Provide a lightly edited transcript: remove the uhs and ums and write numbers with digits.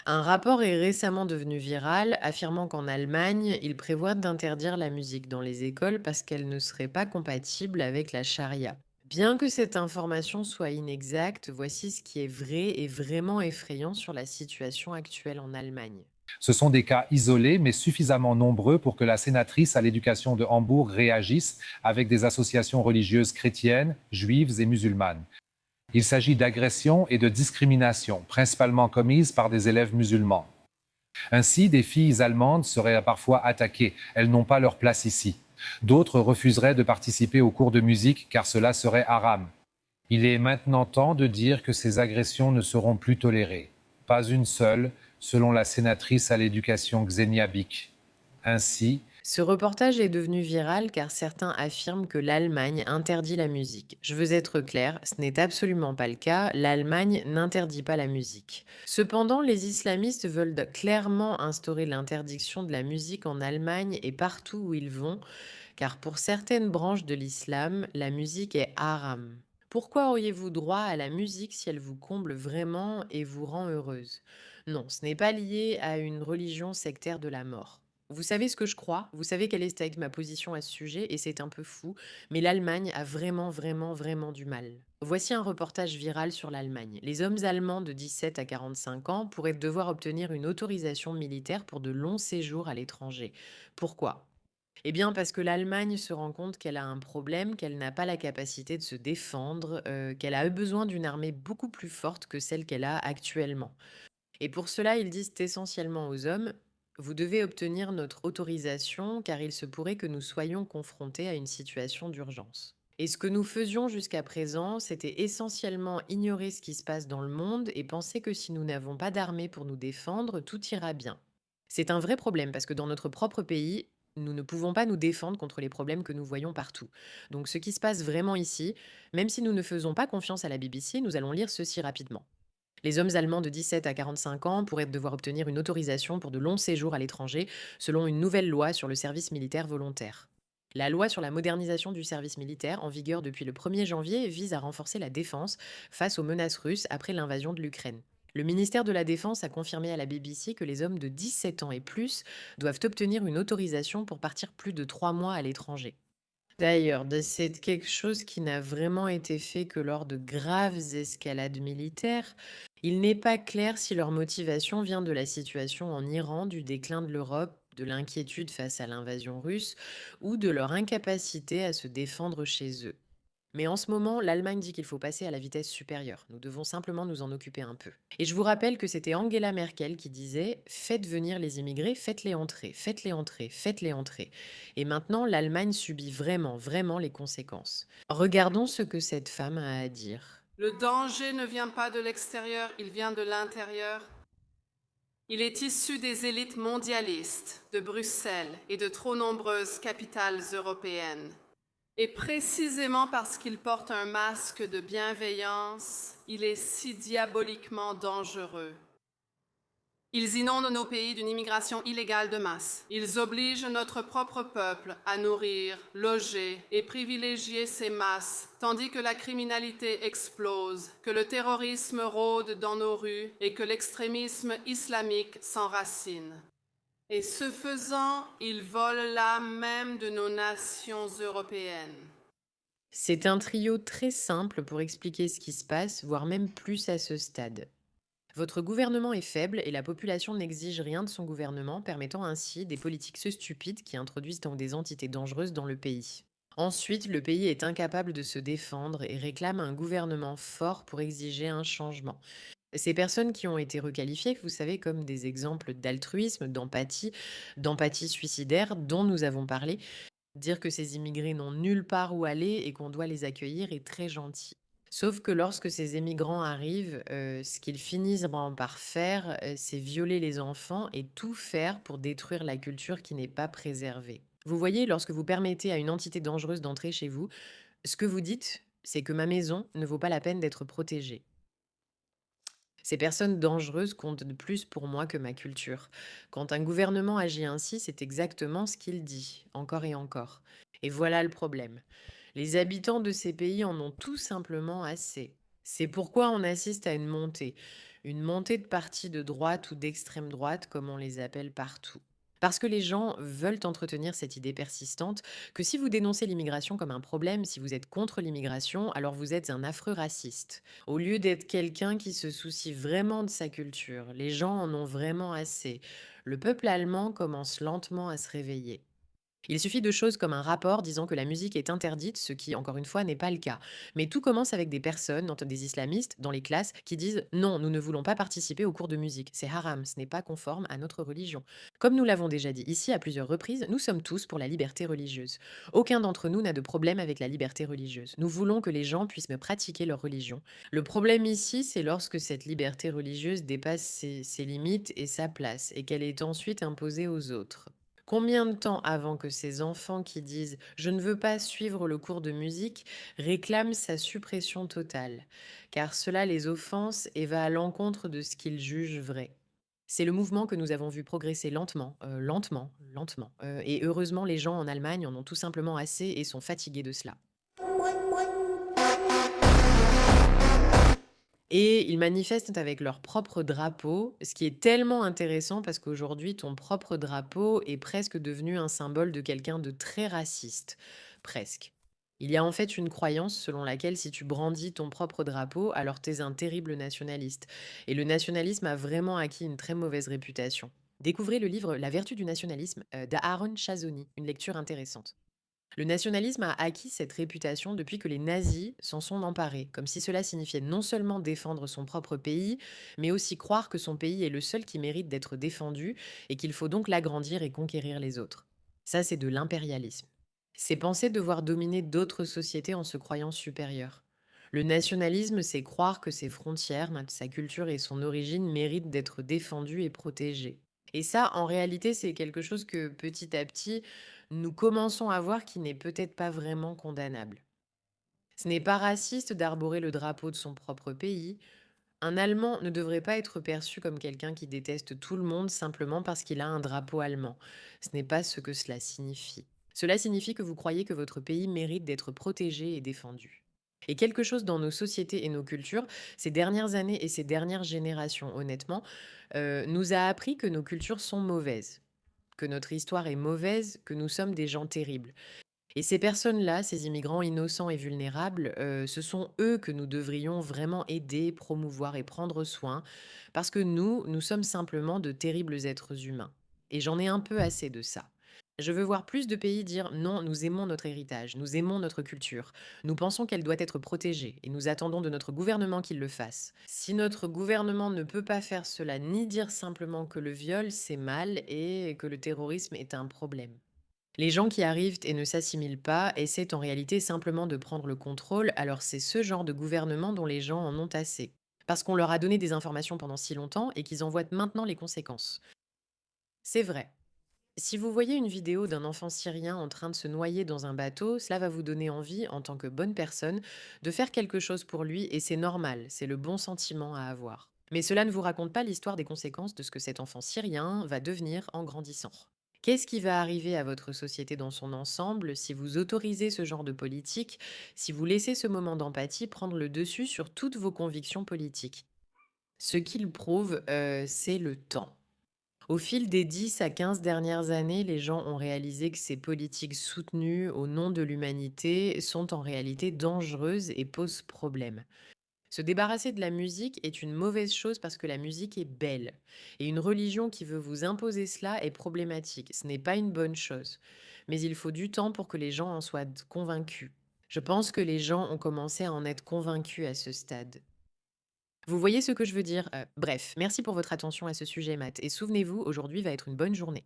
Un rapport est récemment devenu viral, affirmant qu'en Allemagne, ils prévoient d'interdire la musique dans les écoles parce qu'elle ne serait pas compatible avec la charia. Bien que cette information soit inexacte, voici ce qui est vrai et vraiment effrayant sur la situation actuelle en Allemagne. Ce sont des cas isolés, mais suffisamment nombreux pour que la sénatrice à l'éducation de Hambourg réagisse avec des associations religieuses chrétiennes, juives et musulmanes. Il s'agit d'agressions et de discriminations, principalement commises par des élèves musulmans. Ainsi, des filles allemandes seraient parfois attaquées. Elles n'ont pas leur place ici. D'autres refuseraient de participer aux cours de musique car cela serait haram. Il est maintenant temps de dire que ces agressions ne seront plus tolérées. Pas une seule, selon la sénatrice à l'éducation Xenia Bick. Ainsi, Ce reportage est devenu viral car certains affirment que l'Allemagne interdit la musique. Je veux être clair, ce n'est absolument pas le cas, l'Allemagne n'interdit pas la musique. Cependant, les islamistes veulent clairement instaurer l'interdiction de la musique en Allemagne et partout où ils vont, car pour certaines branches de l'islam, la musique est haram. Pourquoi auriez-vous droit à la musique si elle vous comble vraiment et vous rend heureuse? Non, ce n'est pas lié à une religion sectaire de la mort. Vous savez ce que je crois, vous savez quelle est ma position à ce sujet, et c'est un peu fou, mais l'Allemagne a vraiment, vraiment, vraiment du mal. Voici un reportage viral sur l'Allemagne. Les hommes allemands de 17 à 45 ans pourraient devoir obtenir une autorisation militaire pour de longs séjours à l'étranger. Pourquoi? Eh bien, parce que l'Allemagne se rend compte qu'elle a un problème, qu'elle n'a pas la capacité de se défendre, qu'elle a eu besoin d'une armée beaucoup plus forte que celle qu'elle a actuellement. Et pour cela, ils disent essentiellement aux hommes: vous devez obtenir notre autorisation car il se pourrait que nous soyons confrontés à une situation d'urgence. Et ce que nous faisions jusqu'à présent, c'était essentiellement ignorer ce qui se passe dans le monde et penser que si nous n'avons pas d'armée pour nous défendre, tout ira bien. C'est un vrai problème parce que dans notre propre pays, nous ne pouvons pas nous défendre contre les problèmes que nous voyons partout. Donc ce qui se passe vraiment ici, même si nous ne faisons pas confiance à la BBC, nous allons lire ceci rapidement. Les hommes allemands de 17 à 45 ans pourraient devoir obtenir une autorisation pour de longs séjours à l'étranger selon une nouvelle loi sur le service militaire volontaire. La loi sur la modernisation du service militaire, en vigueur depuis le 1er janvier, vise à renforcer la défense face aux menaces russes après l'invasion de l'Ukraine. Le ministère de la Défense a confirmé à la BBC que les hommes de 17 ans et plus doivent obtenir une autorisation pour partir plus de 3 mois à l'étranger. D'ailleurs, c'est quelque chose qui n'a vraiment été fait que lors de graves escalades militaires. Il n'est pas clair si leur motivation vient de la situation en Iran, du déclin de l'Europe, de l'inquiétude face à l'invasion russe ou de leur incapacité à se défendre chez eux. Mais en ce moment, l'Allemagne dit qu'il faut passer à la vitesse supérieure. Nous devons simplement nous en occuper un peu. Et je vous rappelle que c'était Angela Merkel qui disait: faites venir les immigrés, faites-les entrer, faites-les entrer, faites-les entrer. Et maintenant, l'Allemagne subit vraiment, vraiment les conséquences. Regardons ce que cette femme a à dire. Le danger ne vient pas de l'extérieur, il vient de l'intérieur. Il est issu des élites mondialistes, de Bruxelles et de trop nombreuses capitales européennes. Et précisément parce qu'il porte un masque de bienveillance, il est si diaboliquement dangereux. Ils inondent nos pays d'une immigration illégale de masse. Ils obligent notre propre peuple à nourrir, loger et privilégier ces masses, tandis que la criminalité explose, que le terrorisme rôde dans nos rues et que l'extrémisme islamique s'enracine. Et ce faisant, ils volent l'âme même de nos nations européennes. C'est un trio très simple pour expliquer ce qui se passe, voire même plus à ce stade. Votre gouvernement est faible et la population n'exige rien de son gouvernement, permettant ainsi des politiques stupides qui introduisent des entités dangereuses dans le pays. Ensuite, le pays est incapable de se défendre et réclame un gouvernement fort pour exiger un changement. Ces personnes qui ont été requalifiées, vous savez, comme des exemples d'altruisme, d'empathie suicidaire dont nous avons parlé, dire que ces immigrés n'ont nulle part où aller et qu'on doit les accueillir est très gentil. Sauf que lorsque ces émigrants arrivent, ce qu'ils finissent par faire, c'est violer les enfants et tout faire pour détruire la culture qui n'est pas préservée. Vous voyez, lorsque vous permettez à une entité dangereuse d'entrer chez vous, ce que vous dites, c'est que ma maison ne vaut pas la peine d'être protégée. Ces personnes dangereuses comptent de plus pour moi que ma culture. Quand un gouvernement agit ainsi, c'est exactement ce qu'il dit, encore et encore. Et voilà le problème. Les habitants de ces pays en ont tout simplement assez. C'est pourquoi on assiste à une montée. une montée de partis de droite ou d'extrême droite, comme on les appelle partout. Parce que les gens veulent entretenir cette idée persistante que si vous dénoncez l'immigration comme un problème, si vous êtes contre l'immigration, alors vous êtes un affreux raciste. Au lieu d'être quelqu'un qui se soucie vraiment de sa culture, les gens en ont vraiment assez. Le peuple allemand commence lentement à se réveiller. Il suffit de choses comme un rapport disant que la musique est interdite, ce qui, encore une fois, n'est pas le cas. Mais tout commence avec des personnes, des islamistes, dans les classes, qui disent non, nous ne voulons pas participer aux cours de musique. C'est haram, ce n'est pas conforme à notre religion. Comme nous l'avons déjà dit ici à plusieurs reprises, nous sommes tous pour la liberté religieuse. Aucun d'entre nous n'a de problème avec la liberté religieuse. Nous voulons que les gens puissent me pratiquer leur religion. Le problème ici, c'est lorsque cette liberté religieuse dépasse ses limites et sa place, et qu'elle est ensuite imposée aux autres. Combien de temps avant que ces enfants qui disent «Je ne veux pas suivre le cours de musique» réclament sa suppression totale? Car cela les offense et va à l'encontre de ce qu'ils jugent vrai. C'est le mouvement que nous avons vu progresser lentement, lentement, et heureusement les gens en Allemagne en ont tout simplement assez et sont fatigués de cela. Et ils manifestent avec leur propre drapeau, ce qui est tellement intéressant parce qu'aujourd'hui, ton propre drapeau est presque devenu un symbole de quelqu'un de très raciste. Presque. Il y a en fait une croyance selon laquelle si tu brandis ton propre drapeau, alors t'es un terrible nationaliste. Et le nationalisme a vraiment acquis une très mauvaise réputation. Découvrez le livre La vertu du nationalisme d'Aaron Chazoni, une lecture intéressante. Le nationalisme a acquis cette réputation depuis que les nazis s'en sont emparés, comme si cela signifiait non seulement défendre son propre pays, mais aussi croire que son pays est le seul qui mérite d'être défendu et qu'il faut donc l'agrandir et conquérir les autres. Ça, c'est de l'impérialisme. C'est penser devoir dominer d'autres sociétés en se croyant supérieur. Le nationalisme, c'est croire que ses frontières, sa culture et son origine méritent d'être défendues et protégées. Et ça, en réalité, c'est quelque chose que petit à petit, nous commençons à voir qui n'est peut-être pas vraiment condamnable. Ce n'est pas raciste d'arborer le drapeau de son propre pays. Un Allemand ne devrait pas être perçu comme quelqu'un qui déteste tout le monde simplement parce qu'il a un drapeau allemand. Ce n'est pas ce que cela signifie. Cela signifie que vous croyez que votre pays mérite d'être protégé et défendu. Et quelque chose dans nos sociétés et nos cultures, ces dernières années et ces dernières générations, honnêtement, nous a appris que nos cultures sont mauvaises, que notre histoire est mauvaise, que nous sommes des gens terribles. Et ces personnes-là, ces immigrants innocents et vulnérables, ce sont eux que nous devrions vraiment aider, promouvoir et prendre soin, parce que nous sommes simplement de terribles êtres humains. Et j'en ai un peu assez de ça. Je veux voir plus de pays dire non, nous aimons notre héritage, nous aimons notre culture, nous pensons qu'elle doit être protégée et nous attendons de notre gouvernement qu'il le fasse. Si notre gouvernement ne peut pas faire cela ni dire simplement que le viol c'est mal et que le terrorisme est un problème. Les gens qui arrivent et ne s'assimilent pas essaient en réalité simplement de prendre le contrôle, alors c'est ce genre de gouvernement dont les gens en ont assez. Parce qu'on leur a donné des informations pendant si longtemps et qu'ils en voient maintenant les conséquences. C'est vrai. Si vous voyez une vidéo d'un enfant syrien en train de se noyer dans un bateau, cela va vous donner envie, en tant que bonne personne, de faire quelque chose pour lui et c'est normal, c'est le bon sentiment à avoir. Mais cela ne vous raconte pas l'histoire des conséquences de ce que cet enfant syrien va devenir en grandissant. Qu'est-ce qui va arriver à votre société dans son ensemble si vous autorisez ce genre de politique, si vous laissez ce moment d'empathie prendre le dessus sur toutes vos convictions politiques? Ce qu'il prouve, c'est le temps. Au fil des 10 à 15 dernières années, les gens ont réalisé que ces politiques soutenues au nom de l'humanité sont en réalité dangereuses et posent problème. Se débarrasser de la musique est une mauvaise chose parce que la musique est belle. Et une religion qui veut vous imposer cela est problématique. Ce n'est pas une bonne chose. Mais il faut du temps pour que les gens en soient convaincus. Je pense que les gens ont commencé à en être convaincus à ce stade. Vous voyez ce que je veux dire? Bref, merci pour votre attention à ce sujet, Matt. Et souvenez-vous, aujourd'hui va être une bonne journée.